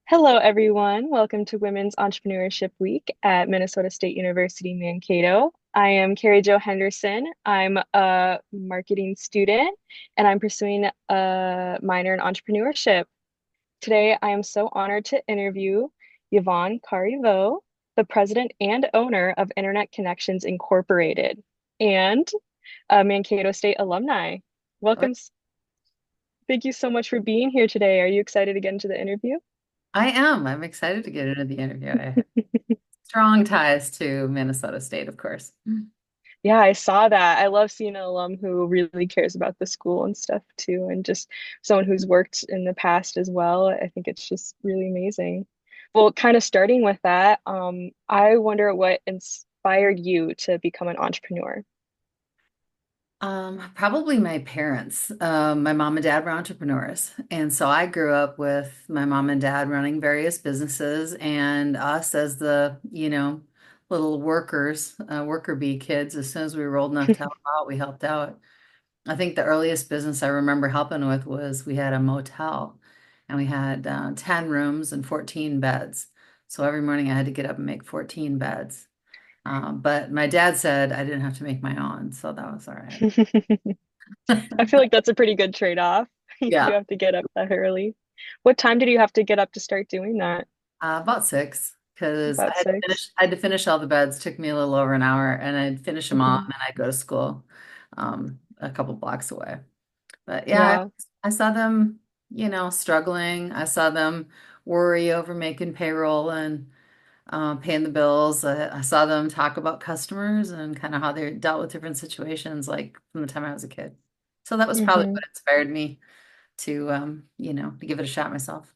Hello, everyone. Welcome to Women's Entrepreneurship Week at Minnesota State University, Mankato. I am Carrie Jo Henderson. I'm a marketing student and I'm pursuing a minor in entrepreneurship. Today, I am so honored to interview Yvonne Cariveau, the president and owner of Internet Connections Incorporated and a Mankato State alumni. Oh, Welcome. Thank you so much for being here today. Are you excited to get into the interview? I am. I'm excited to get into the interview. I have strong ties to Minnesota State, of course. Yeah, I saw that. I love seeing an alum who really cares about the school and stuff too, and just someone who's worked in the past as well. I think it's just really amazing. Well, kind of starting with that, I wonder what inspired you to become an entrepreneur. Probably my parents. My mom and dad were entrepreneurs. And so I grew up with my mom and dad running various businesses and us as the little workers, worker bee kids. As soon as we were old enough to help out, we helped out. I think the earliest business I remember helping with was we had a motel and we had 10 rooms and 14 beds. So every morning I had to get up and make 14 beds. But my dad said I didn't have to make my own, so that was all right. I feel like that's a pretty good trade-off if you Yeah, have to get up that early. What time did you have to get up to start doing that? about six, because About 6. I had to finish all the beds. Took me a little over an hour, and I'd finish them all, Mhm. and then I'd go to school, a couple blocks away. But yeah, Yeah. I saw them, struggling. I saw them worry over making payroll and paying the bills. I saw them talk about customers and kind of how they dealt with different situations, like from the time I was a kid. So that was probably Hmm. what inspired me to give it a shot myself.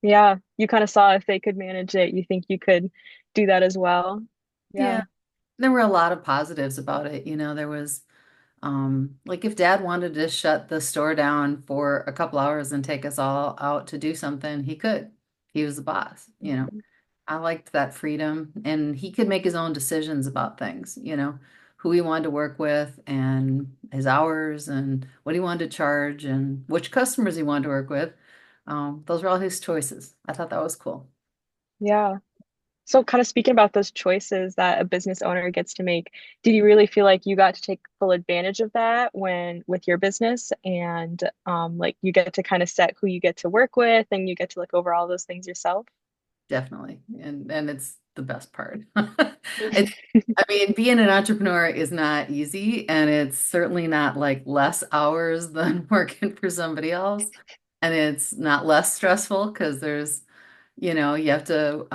Yeah. You kind of saw if they could manage it, you think you could do that as well. Yeah, Yeah. there were a lot of positives about it. There was like if dad wanted to shut the store down for a couple hours and take us all out to do something, he could. He was the boss. I liked that freedom and he could make his own decisions about things, who he wanted to work with and his hours and what he wanted to charge and which customers he wanted to work with. Those were all his choices. I thought that was cool. Yeah. So, kind of speaking about those choices that a business owner gets to make, did you really feel like you got to take full advantage of that when with your business and like you get to kind of set who you get to work with and you get to look over all those things yourself? Definitely. And it's the best part. I mean, being an entrepreneur is not easy, and it's certainly not like less hours than working for somebody else. And it's not less stressful because you have to,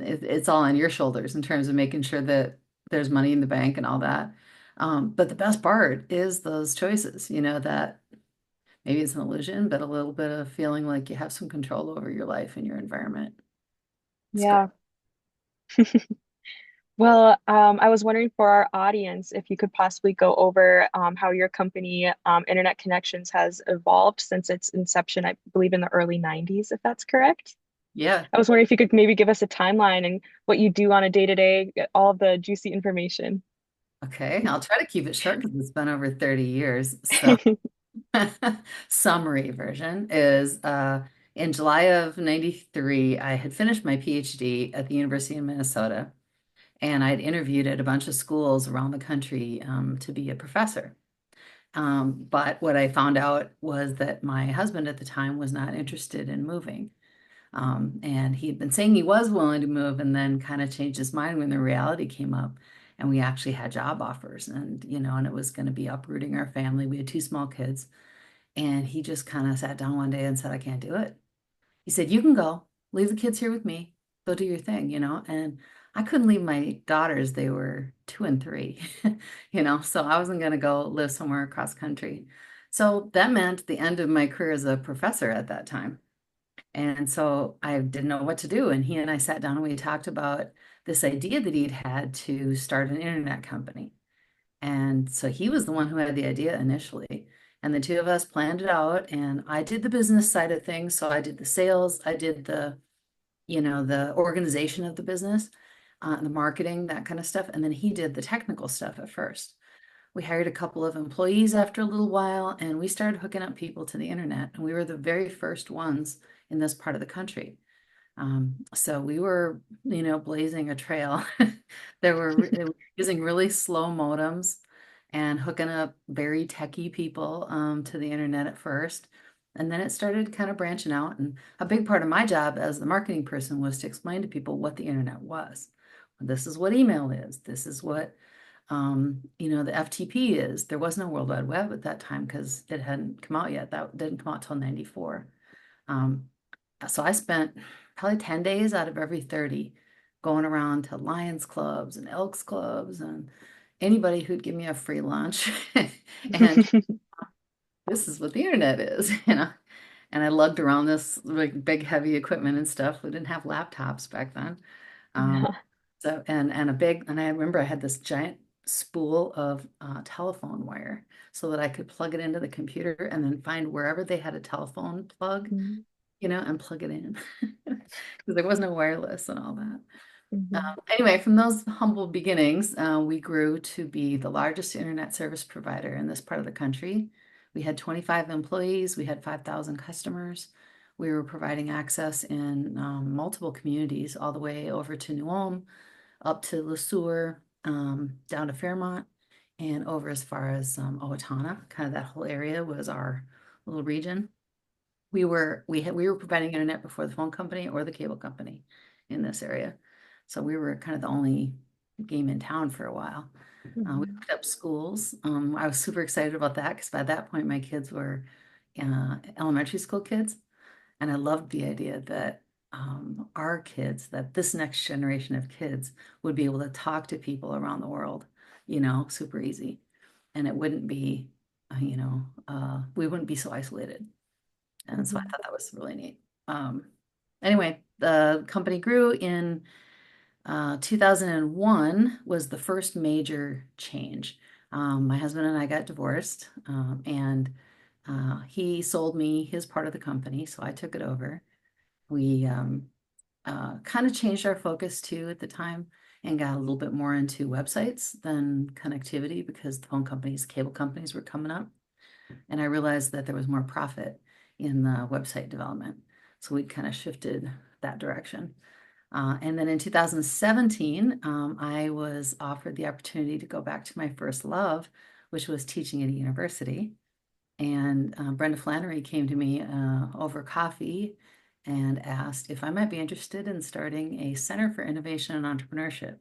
it's all on your shoulders in terms of making sure that there's money in the bank and all that. But the best part is those choices, that maybe it's an illusion, but a little bit of feeling like you have some control over your life and your environment. It's great. Yeah. Well, I was wondering for our audience if you could possibly go over how your company, Internet Connections, has evolved since its inception, I believe in the early 90s, if that's correct. Yeah. I was wondering if you could maybe give us a timeline and what you do on a day-to-day, all of the juicy information. Okay, I'll try to keep it short because it's been over 30 years. So, summary version is in July of 93, I had finished my PhD at the University of Minnesota, and I'd interviewed at a bunch of schools around the country to be a professor. But what I found out was that my husband at the time was not interested in moving. And he had been saying he was willing to move and then kind of changed his mind when the reality came up. And we actually had job offers and it was going to be uprooting our family. We had two small kids. And he just kind of sat down one day and said, I can't do it. He said, you can go, leave the kids here with me, go do your thing. And I couldn't leave my daughters. They were 2 and 3, so I wasn't going to go live somewhere across country. So that meant the end of my career as a professor at that time. And so I didn't know what to do. And he and I sat down and we talked about this idea that he'd had to start an internet company. And so he was the one who had the idea initially. And the two of us planned it out. And I did the business side of things. So I did the sales, I did the organization of the business, the marketing, that kind of stuff. And then he did the technical stuff at first. We hired a couple of employees after a little while, and we started hooking up people to the internet. And we were the very first ones in this part of the country. So we were, blazing a trail. They were using really slow modems and hooking up very techie people to the internet at first. And then it started kind of branching out. And a big part of my job as the marketing person was to explain to people what the internet was. This is what email is. This is what, the FTP is. There was no World Wide Web at that time because it hadn't come out yet. That didn't come out till 94. Um, so I spent probably 10 days out of every 30 going around to Lions clubs and Elks clubs and anybody who'd give me a free lunch. And this is what the internet is, And I lugged around this like big heavy equipment and stuff. We didn't have laptops back then. Um, Yeah. and I remember I had this giant spool of telephone wire so that I could plug it into the computer and then find wherever they had a telephone plug, Mhm. and plug it in because there was no wireless and all that. Mhm. Anyway, from those humble beginnings, we grew to be the largest internet service provider in this part of the country. We had 25 employees, we had 5,000 customers. We were providing access in multiple communities, all the way over to New Ulm, up to Le Sueur, down to Fairmont, and over as far as Owatonna. Kind of that whole area was our little region. We were providing internet before the phone company or the cable company in this area. So we were kind of the only game in town for a while. We Mhm. put up schools. I was super excited about that because by that point my kids were elementary school kids, and I loved the idea that our kids, that this next generation of kids would be able to talk to people around the world, super easy, and it wouldn't be, we wouldn't be so isolated. And so I Mhm. thought that was really neat. Um, anyway, the company grew in 2001 was the first major change. My husband and I got divorced, and he sold me his part of the company, so I took it over. We kind of changed our focus too at the time and got a little bit more into websites than connectivity because the phone companies, cable companies were coming up. And I realized that there was more profit in the website development. So we kind of shifted that direction. And then in 2017, I was offered the opportunity to go back to my first love, which was teaching at a university. And Brenda Flannery came to me over coffee and asked if I might be interested in starting a Center for Innovation and Entrepreneurship.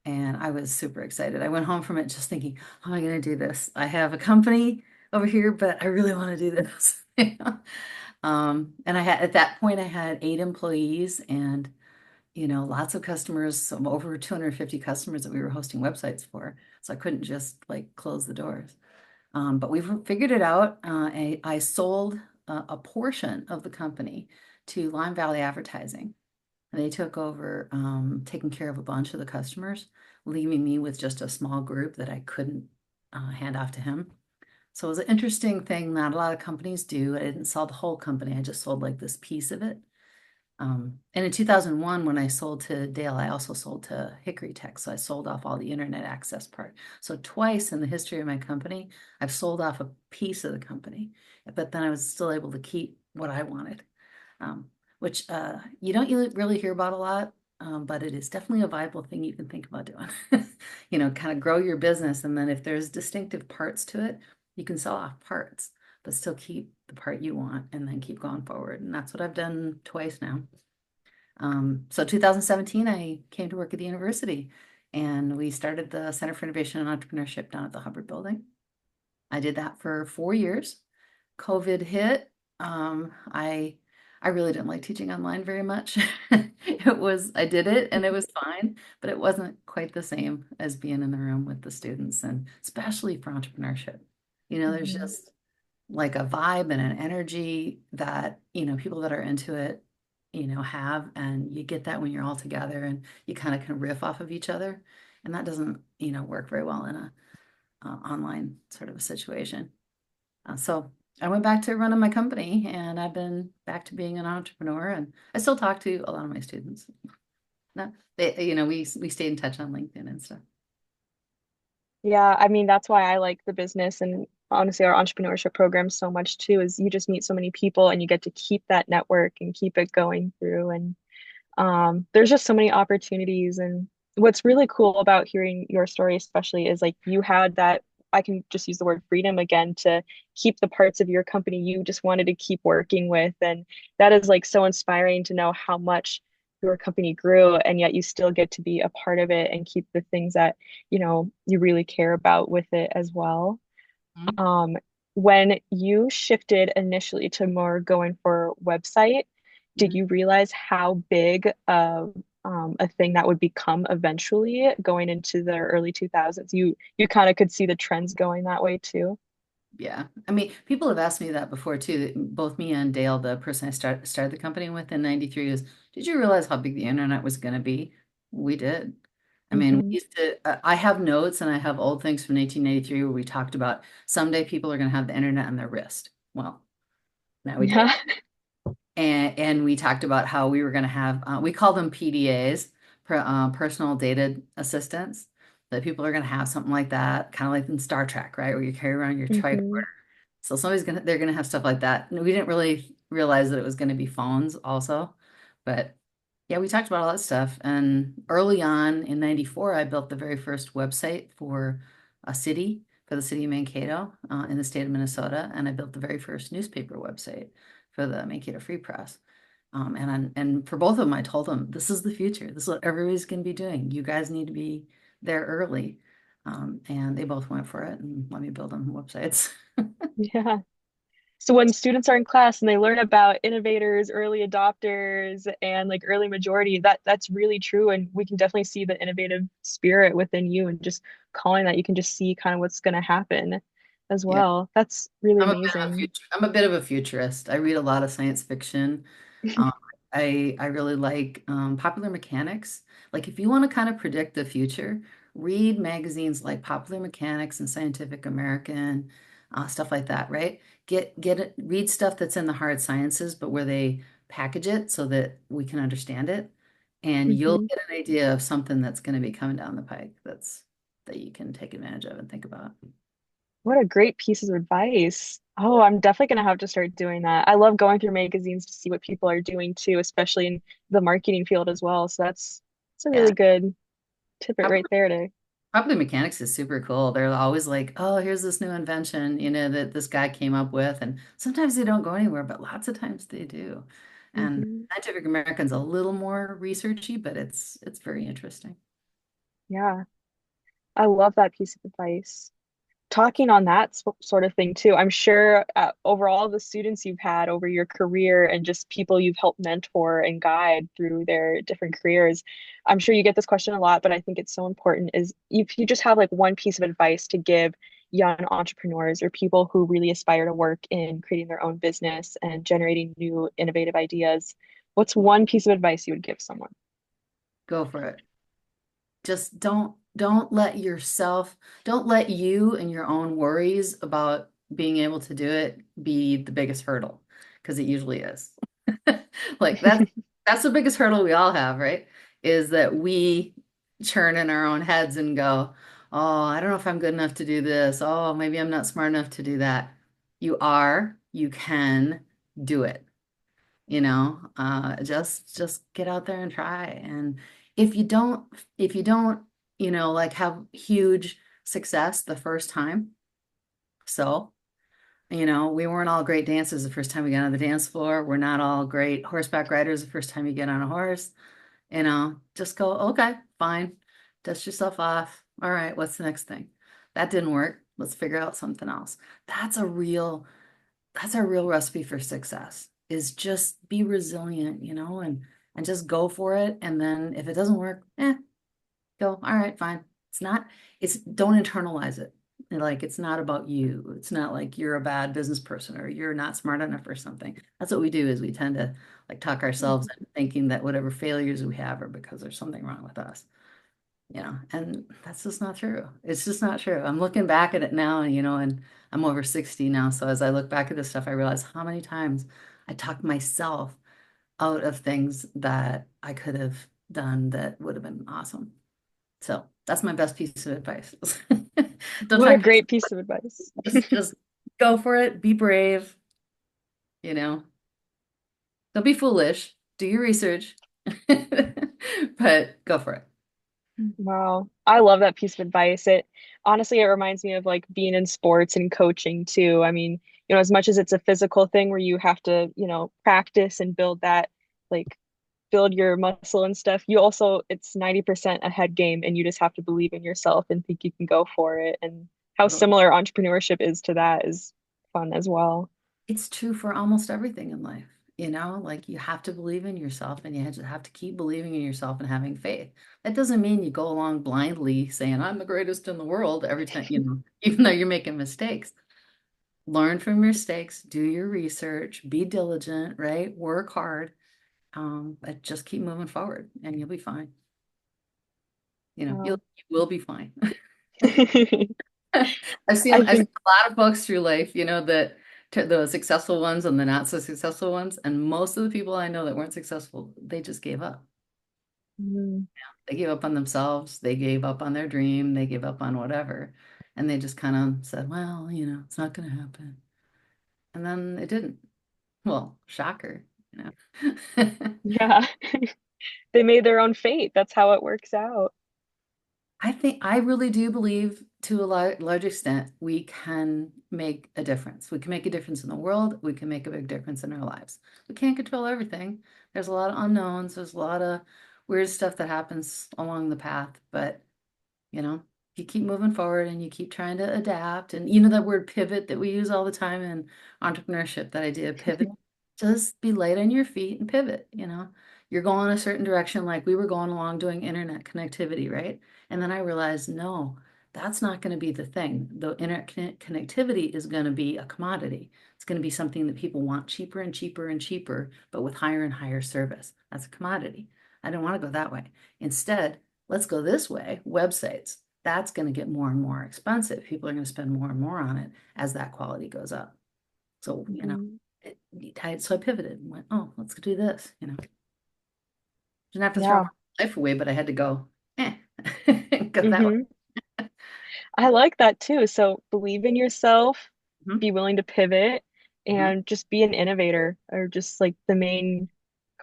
And I was super excited. I went home from it just thinking, how am I going to do this? I have a company over here, but I really want to do this. And at that point, I had 8 employees and, lots of customers, some over 250 customers that we were hosting websites for. So I couldn't just like close the doors. But we've figured it out. I sold a portion of the company to Lime Valley Advertising. They took over taking care of a bunch of the customers, leaving me with just a small group that I couldn't hand off to him. So it was an interesting thing. Not a lot of companies do. I didn't sell the whole company. I just sold like this piece of it. And in 2001, when I sold to Dale, I also sold to Hickory Tech. So I sold off all the internet access part. So twice in the history of my company, I've sold off a piece of the company, but then I was still able to keep what I wanted, um, which you don't really hear about a lot, but it is definitely a viable thing you can think about doing. Kind of grow your business. And then if there's distinctive parts to it, you can sell off parts but still keep the part you want and then keep going forward. And that's what I've done twice now. So 2017, I came to work at the university and we started the Center for Innovation and Entrepreneurship down at the Hubbard Building. I did that for 4 years. COVID hit. I really didn't like teaching online very much. I did it and it was fine, but it wasn't quite the same as being in the room with the students and especially for entrepreneurship. There's Mhm. just like a vibe and an energy that, people that are into it, have, and you get that when you're all together and you kind of can riff off of each other. And that doesn't, work very well in a online sort of a situation. So I went back to running my company and I've been back to being an entrepreneur and I still talk to a lot of my students. No, we stayed in touch on LinkedIn and stuff. Yeah, I mean, that's why I like the business and honestly our entrepreneurship program so much too, is you just meet so many people and you get to keep that network and keep it going through. And there's just so many opportunities. And what's really cool about hearing your story, especially, is like you had that, I can just use the word freedom again, to keep the parts of your company you just wanted to keep working with. And that is like so inspiring to know how much your company grew and yet you still get to be a part of it and keep the things that, you really care about with it as well. Mhm. Um, when you shifted initially to more going for website, did Mhm. you realize how big of a thing that would become eventually going into the early 2000s? You kind of could see the trends going that way too. Yeah. I mean, people have asked me that before too. Both me and Dale, the person I started the company with in 93, was, did you realize how big the internet was going to be? We did. I mean, we Hmm. used to, I have notes and I have old things from 1993 where we talked about someday people are going to have the internet on their wrist. Well, now we do. Yeah. And we talked about how we were going to have, we call them PDAs, personal data assistants, that people are going to have something like that, kind of like in Star Trek, right? Where you carry around your tricorder. Hmm. So they're gonna have stuff like that. And we didn't really realize that it was gonna be phones also. But yeah, we talked about all that stuff. And early on in 94, I built the very first website for a city, for the city of Mankato, in the state of Minnesota. And I built the very first newspaper website for the Mankato Free Press. And for both of them, I told them, this is the future. This is what everybody's going to be doing. You guys need to be there early. And they both went for it and let me build them websites. Yeah. So when students are in class and they learn about innovators, early adopters, and like early majority, that's really true. And we can definitely see the innovative spirit within you, and just calling that, you can just see kind of what's going to happen as Yeah. well. That's really amazing. I'm a bit of a futurist. I read a lot of science fiction. Um, I really like popular mechanics. Like if you want to kind of predict the future, read magazines like Popular Mechanics and Scientific American, stuff like that, right? Read stuff that's in the hard sciences, but where they package it so that we can understand it, and you'll Hmm. get an idea of something that's going to be coming down the pike that you can take advantage of and think about. What a great piece of advice. Oh, I'm definitely going to have to start doing that. I love going through magazines to see what people are doing too, especially in the marketing field as well. So that's a Yeah. really good tidbit right there to. Popular mechanics is super cool. They're always like, oh, here's this new invention, that this guy came up with. And sometimes they don't go anywhere, but lots of times they do. And Mhm. Scientific American's a little more researchy, but it's very interesting. Yeah, I love that piece of advice. Talking on that sort of thing too, I'm sure over all the students you've had over your career and just people you've helped mentor and guide through their different careers, I'm sure you get this question a lot, but I think it's so important, is if you just have like one piece of advice to give young entrepreneurs or people who really aspire to work in creating their own business and generating new innovative ideas, what's one piece of advice you would give someone? Go for it. Just don't let you and your own worries about being able to do it be the biggest hurdle, because it usually is. Like that's the biggest hurdle we all have, right? Is that we churn in our own heads and go, "Oh, I don't know if I'm good enough to do this. Oh, maybe I'm not smart enough to do that." You can do it. Just get out there and try. And if you don't, if you don't, like have huge success the first time, so we weren't all great dancers the first time we got on the dance floor. We're not all great horseback riders the first time you get on a horse. Just go, okay, fine. Dust yourself off. All right, what's the next thing? That didn't work. Let's figure out something else. That's a real, that's a real recipe for success, is just be resilient, and just go for it. And then if it doesn't work, go, all right, fine. Don't internalize it. Like, it's not about you. It's not like you're a bad business person or you're not smart enough or something. That's what we do, is we tend to like talk ourselves into thinking that whatever failures we have are because there's something wrong with us, and that's just not true. It's just not true. I'm looking back at it now, and I'm over 60 now. So as I look back at this stuff, I realize how many times I talked myself out of things that I could have done that would have been awesome. So that's my best piece of advice. Don't What a talk, great piece of advice. just go for it, be brave, you know. Don't be foolish. Do your research, but go for it. Wow. I love that piece of advice. It honestly, it reminds me of like being in sports and coaching too. I mean, as much as it's a physical thing where you have to, practice and build that, like build your muscle and stuff, you also, it's 90% a head game and you just have to believe in yourself and think you can go for it. And how Totally. similar entrepreneurship is to that is fun as well. It's true for almost everything in life, like you have to believe in yourself and you have to keep believing in yourself and having faith. That doesn't mean you go along blindly saying, I'm the greatest in the world every time, even though you're making mistakes. Learn from your mistakes, do your research, be diligent, right? Work hard, but just keep moving forward and you'll be fine. Wow. You will be fine. I I've seen think, a lot of books through life, that the successful ones and the not so successful ones, and most of the people I know that weren't successful, they just gave up. mm, They gave up on themselves, they gave up on their dream, they gave up on whatever, and they just kind of said, well, it's not going to happen. And then it didn't. Well, shocker, you know. yeah, they made their own fate. That's how it works out. I really do believe to a large extent we can make a difference. We can make a difference in the world. We can make a big difference in our lives. We can't control everything. There's a lot of unknowns. There's a lot of weird stuff that happens along the path. But you keep moving forward and you keep trying to adapt. And that word pivot that we use all the time in entrepreneurship, that idea of pivot, just be light on your feet and pivot. You're going a certain direction, like we were going along doing internet connectivity, right? And then I realized, no, that's not going to be the thing. The internet connectivity is going to be a commodity. It's going to be something that people want cheaper and cheaper and cheaper, but with higher and higher service. That's a commodity. I don't want to go that way. Instead, let's go this way, websites. That's going to get more and more expensive. People are going to spend more and more on it as that quality goes up. So, Mhm. so I pivoted and went, oh, let's do this. Didn't have to throw Yeah. my life away, but I had to go, go that way. hmm I like that too. So believe in yourself, Mhm, be willing to pivot, mhm. and just be an innovator are just like the main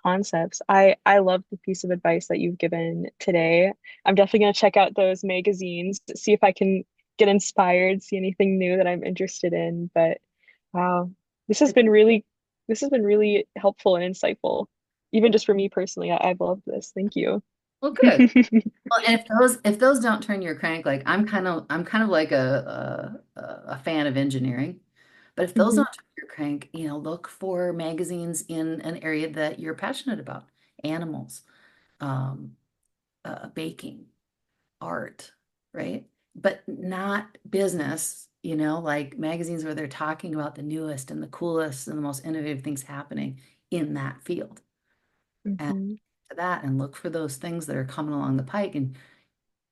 concepts. I love the piece of advice that you've given today. I'm definitely going to check out those magazines, to see if I can get inspired, see anything new that I'm interested in. But wow, this has It- been really this has been really helpful and insightful. Even just for me personally, I've loved this. Thank you. Well, good. Well, and if those don't turn your crank, like I'm kind of like a fan of engineering. But if those Mhm, don't turn your crank, look for magazines in an area that you're passionate about. Animals, um, baking, art, right? But not business, like magazines where they're talking about the newest and the coolest and the most innovative things happening in that field. And mhm. to that and look for those things that are coming along the pike and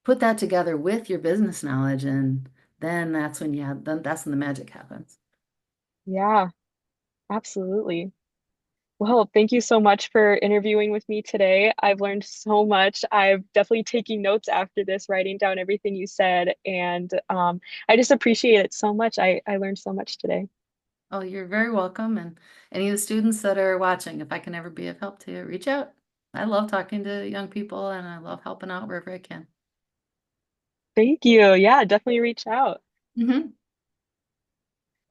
put that together with your business knowledge, and then that's when the magic happens. Yeah, absolutely. Well, thank you so much for interviewing with me today. I've learned so much. I'm definitely taking notes after this, writing down everything you said, and I just appreciate it so much. I learned so much today. Oh, you're very welcome. And any of the students that are watching, if I can ever be of help to you, reach out. I love talking to young people and I love helping out wherever I can. Thank you. Yeah, definitely reach out. Mhm.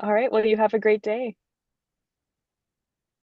All right. Well, you have a great day.